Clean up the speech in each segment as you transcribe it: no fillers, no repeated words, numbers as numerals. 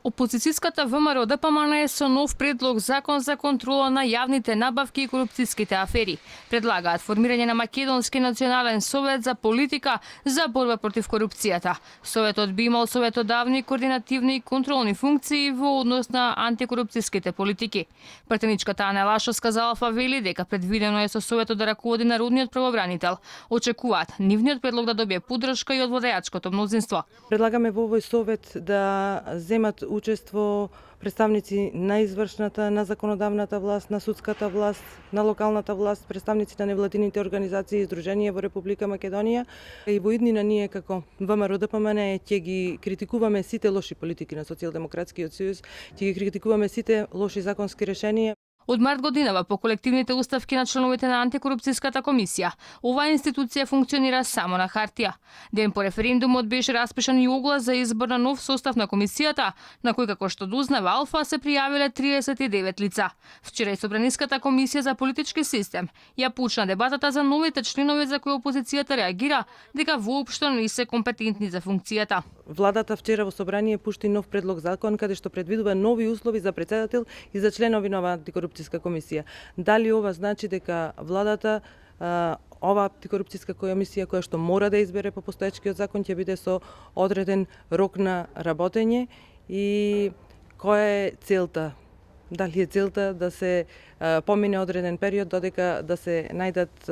Опозицијската ВМРО ДПМН е со нов предлог закон за контрола на јавните набавки и корупцијските афери. Предлагаат формирање на Македонски национален совет за политика за борба против корупцијата. Советот би имал советодавни, координативни и контролни функции во однос на антикорупцијските политики. Пратеничката Ана Лашовска за Алфа вели дека предвидено е со советот да раководи народниот правобранител. Очекуваат нивниот предлог да добие поддршка и од владеачкото мнозинство. Предлагаме во овој совет да земат учество представници на извршната, на законодавната власт, на судската власт, на локалната власт, представници на невладините организации и издруженија во Република Македонија. И во иднина ние како ВМРО ДПМН ќе ги критикуваме сите лоши политики на Социјалдемократскиот сојуз, ќе ги критикуваме сите лоши законски решенија. Од март годинава по колективните уставки на членовите на антикорупцијската комисија, оваа институција функционира само на хартија. Ден по референдумот беше распишан и оглас за избор на нов состав на комисијата, на кој како што дознава Алфа се пријавиле 39 лица. Вчера и Собраниската комисија за политички систем ја почна дебатата за новите членови за кои опозицијата реагира дека воопшто не се компетентни за функцијата. Владата вчера во собрание пушти нов предлог закон каде што предвидува нови услови за претседател и за членови на оваа антикорупцијска комисија. Дали ова значи дека владата ова антикорупцијска комисија која што мора да избере по постоечкиот закон ќе биде со одреден рок на работење и која е целта? Дали е целта да се помине одреден период додека да се најдат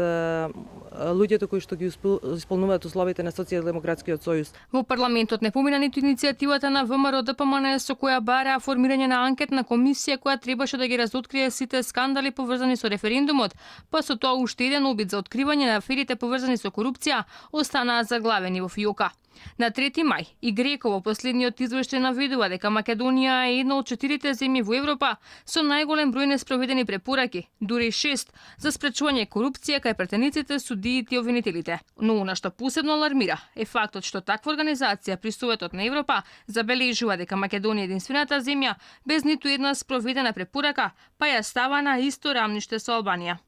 луѓето кои што ги исполнуваат условите на Социјалдемократскиот сојуз. Во парламентот не помина ниту иницијативата на ВМРО ДПМН со која бараа формирање на анкетна комисија која требаше да ги разоткрие сите скандали поврзани со референдумот, па со тоа уште еден обид за откривање на аферите поврзани со корупција останаа заглавени во фиока. На 3 мај и Греко во последниот извештај наведува дека Македонија е една од 4 земји во Европа со најголем број неспроведени препораки, дури 6, за спречување корупција кај претениците, судиите и обвинителите. Но она што посебно алармира е фактот што таква организација при Советот на Европа забележува дека Македонија е единствената земја без ниту една спроведена препорака, па ја става на исто рамниште со Албанија.